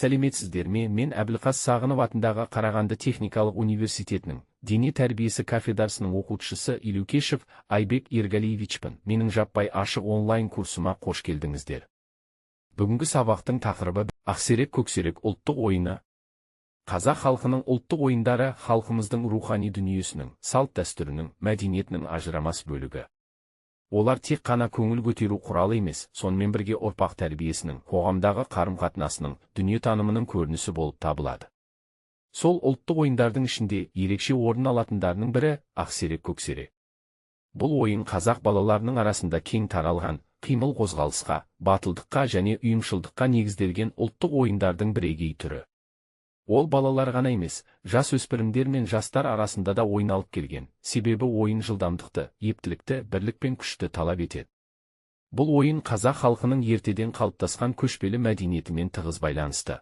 Сәлеметсіздер ме? Мен Әбілқас Сағынов атындағы Қарағанды техникалық университетінің дене тәрбиесі кафедрасының оқытушысы Илюкешев Айбек Ергалиевичпін. Менің жаппай ашық онлайн курсыма қош келдіңіздер. Бүгінгі сабақтың тақырыбы ақсерек-көксерек ұлттық ойыны. Қазақ халқының ұлттық ойындары халқымыздың рухани дүниесінің, салт-дәстүрінің, мәдениетінің ажырамас бөлігі. Олар тек қана көңіл көтеру құралы емес, сонымен бірге ұрпақ тәрбиесінің, қоғамдағы қарым-қатынасының, дүниетанымының көрінісі болып табылады. Сол ұлттық ойындардың ішінде ерекше орын алатындарының бірі ақсерек-көксерек. Бұл ойын қазақ балаларының арасында кең таралған, қимыл қозғалысқа, батылдыққа және ұйымшылдыққа негізделген ұлттық ойындардың бірегей түрі. Ол балалар ғана емес, жас өспірімдер мен жастар арасында да ойналып келген, себебі ойын жылдамдықты, ептілікті, бірлік пен күшті талап етеді. Бұл ойын қазақ халқының ертеден қалыптасқан көшпелі мәдениетімен тығыз байланысты.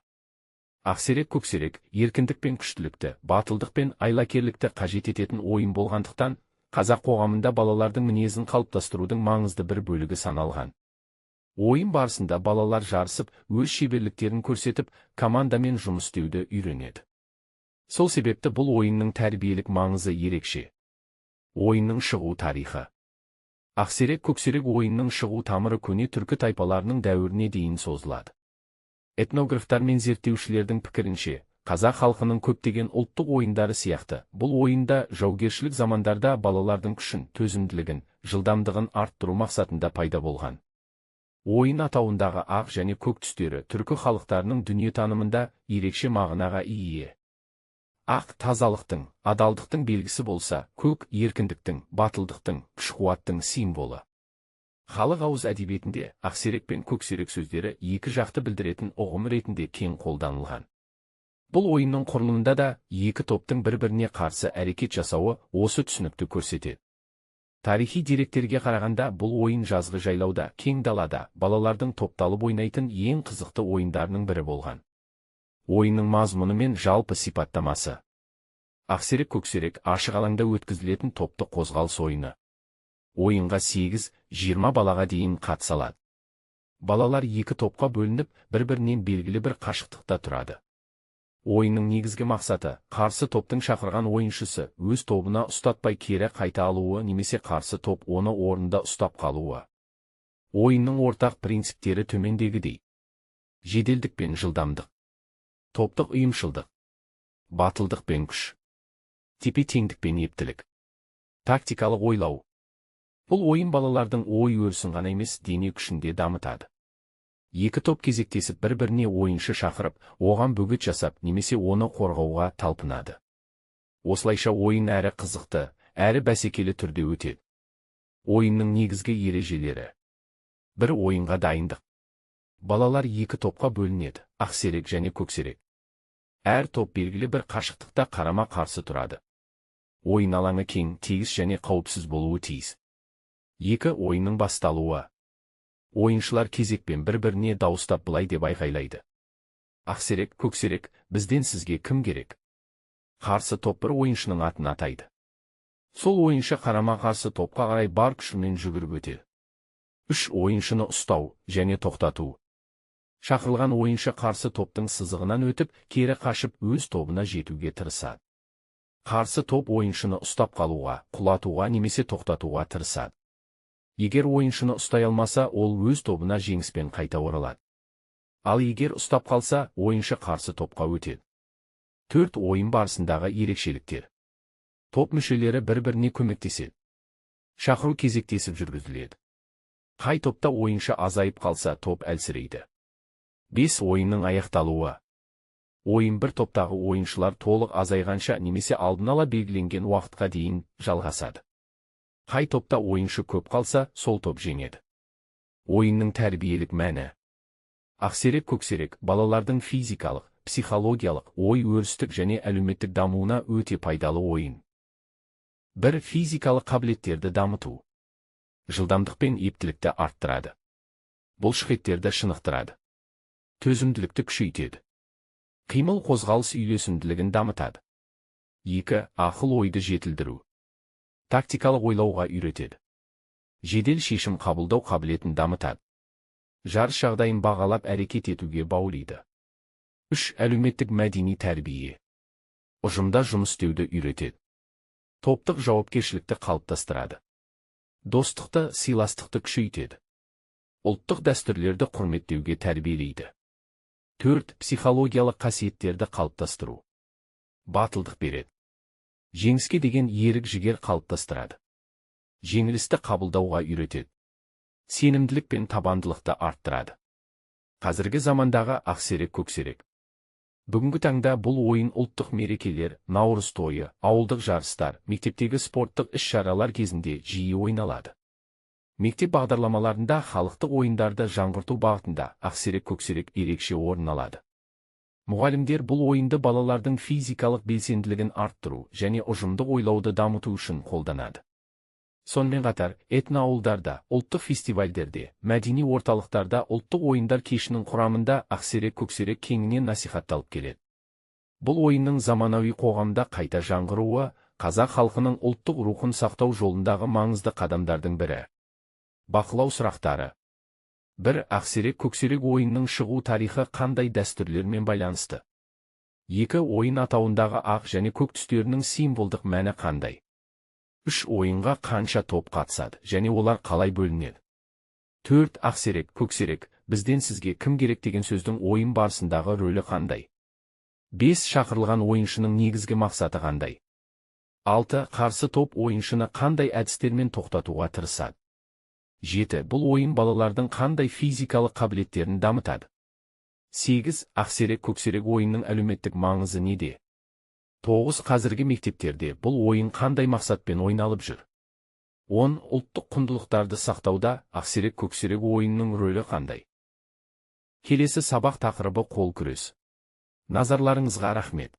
Ақсерек-көксерек еркіндік пен күштілікті, батылдық пен айлакерлікті қажет ететін ойын болғандықтан, қазақ қоғамында балалардың мінезін қалыптастырудың маңызды бір бөлігі саналған. Ойын барысында балалар жарысып, өз шеберліктерін көрсетіп, командамен жұмыс істеуді үйренеді. Сол себепті бұл ойынның тәрбиелік маңызы ерекше. Ойынның шығу тарихы. Ақсерек-көксерек ойынның шығу тамыры көне түркі тайпаларының дәуіріне дейін созылады. Этнографтар мен зерттеушілердің пікірінше, қазақ халқының көптеген ұлттық ойындары сияқты, бұл ойында жаугершілік замандарда балалардың күшін, төзімділігін, жылдамдығын арттыру мақсатында пайда болған. Ойын атауындағы ақ және көк түстері түркі халықтарының дүниетанымында ерекше мағынаға ие. Ақ тазалықтың, адалдықтың белгісі болса, көк еркіндіктің, батылдықтың, күш-қуаттың символы. Халық ауыз әдебиетінде ақсерек пен көксерек сөздері екі жақты білдіретін ұғым ретінде кең қолданылған. Бұл ойынның құрылымында да екі топтың бір-біріне қарсы әрекет жасауы осы түсінікті көрсетеді. Тарихи деректерге қарағанда бұл ойын жазғы жайлауда, кең далада, балалардың топталып ойнайтын ең қызықты ойындарының бірі болған. Ойынның мазмұны мен жалпы сипаттамасы. Ақсерек-көксерек ашық алаңда өткізілетін топты қозғалыс ойыны. Ойынға 8-20 балаға дейін қатыса алады. Балалар екі топқа бөлініп, бір-бірінен белгілі бір қашықтықта тұрады. Ойынның негізгі мақсаты, қарсы топтың шақырған ойыншысы өз тобына ұстатпай кері қайта алуы немесе қарсы топ оны орнында ұстап қалуы. Ойынның ортақ принциптері төмендегідей. Жеделдік пен жылдамдық. Топтық ұйымшылдық. Батылдық пен күш. Тепе-теңдік пен ептілік. Тактикалық ойлау. Бұл ойын балалардың ой өрісін ғана емес, дене күшін де дамытады. Екі топ кезектесіп бір-біріне ойыншы шақырып, оған бөгет жасап, немесе оны қорғауға талпынады. Осылайша ойын әрі қызықты, әрі бәсекелі түрде өтеді. Ойынның негізгі ережелері. Бір ойынға дайындық. Балалар екі топқа бөлінеді, ақсерек және көксерек. Әр топ белгілі бір қашықтықта қарама-қарсы тұрады. Ойын алаңы кең, тегіс және қауіпсіз болуы тиіс. Екі ойынның басталуы. Ойыншылар кезекпен бір-біріне дауыстап былай деп айқайлайды. Ақсерек, көксерек, бізден сізге кім керек? Қарсы топ бір ойыншының атын атайды. Сол ойыншы қарама-қарсы топқа қарай бар күшімен жүгіріп өтеді. Үш ойыншыны ұстау және тоқтату. Шақырылған ойыншы қарсы топтың сызығынан өтіп, кері қашып өз тобына жетуге тырысады. Қарсы топ ойыншыны ұстап қалуға, құлатуға немесе тоқтатуға тырысады. Егер ойыншыны ұстай алмаса, ол өз тобына жеңіспен қайта оралады. Ал егер ұстап қалса, ойыншы қарсы топқа өтеді. Төрт ойын барысындағы ерекшеліктер. Топ мүшелері бір-біріне көмектеседі. Шақыру кезектесіп жүргізіледі. Қай топта ойыншы азайып қалса, топ әлсірейді. 5 ойынның аяқталуы. Ойын бір топтағы ойыншылар толық азайғанша немесе алдын ала белгіленген уақытқа дейін жалғасады. Қай топта ойыншы көп қалса, сол топ жеңеді. Ойынның тәрбиелік мәні. Ақсерек-көксерек балалардың физикалық, психологиялық, ой өрістік және әлеуметтік дамуына өте пайдалы ойын. Бір физикалық қабілеттерді дамыту. Жылдамдық пен ептілікті арттырады. Бұлшықеттерді шынықтырады. Төзімділікті күшейтеді. Қимыл қозғалыс үйлесімділігін дамытады. 2. Ақыл ойды жетілдіру. Тактикалық ойлауға үйретеді. Жедел шешім қабылдау қабілетін дамытады. Жарыс жағдайын бағалап әрекет етуге баулиды. 3. Әлеуметтік мәдени тәрбие. Ұжымда жұмыс істеуді үйретеді. Топтық жауапкершілікті қалыптастырады. Достықты, сыйластықты күшейтеді. Ұлттық дәстүрлерді құрметтеуге тәрбиелейді. 4. Психологиялық қасиеттерді қалыптастыру. Батылдық береді. Жеңіске деген ерік-жігер қалыптастырады. Жеңілісті қабылдауға үйретеді. Сенімділік пен табандылықты арттырады. Қазіргі замандағы ақсерек көксерек. Бүгінгі таңда бұл ойын ұлттық мерекелер, Наурыз тойы, ауылдық жарыстар, мектептегі спорттық іс-шаралар кезінде жиі ойналады. Мектеп бағдарламаларында халықтық ойындарды жаңғырту бағытында ақсерек көксерек ерекше орын алады. Мұғалімдер бұл ойынды балалардың физикалық белсенділігін арттыру және ұжымдық ойлауды дамыту үшін қолданады. Сонымен қатар, этноауылдарда, ұлттық фестивальдерде, мәдени орталықтарда ұлттық ойындар кешінің құрамында ақсерек көксерек кеңінен насихатталып келеді. Бұл ойынның заманауи қоғамда қайта жаңғыруы, қазақ халқының ұлттық рухын сақтау жолындағы маңызды қадамдардың бірі. Бақылау сұрақтары. 1. Ақсерек көксерек ойынның шығу тарихы қандай дәстүрлермен байланысты? 2. Ойын атауындағы ақ және көк түстерінің символдық мәні қандай? 3. Ойынға қанша топ қатысады және олар қалай бөлінеді? 4. Ақсерек көксерек, бізден сізге кім керек деген сөздің ойын барысындағы рөлі қандай? 5. Шақырылған ойыншының негізгі мақсаты қандай? 6. Қарсы топ ойыншыны қандай әдістермен тоқтатуға тырысады? 7. Бұл ойын балалардың қандай физикалық қабілеттерін дамытады? 8. Ақсерек көксерек ойынның әлеуметтік маңызы неде? 9. Қазіргі мектептерде бұл ойын қандай мақсатпен ойналып жүр? 10. Ұлттық құндылықтарды сақтауда ақсерек көксерек ойынның рөлі қандай? Келесі сабақ тақырыбы қол күрес. Назарларыңызға рахмет.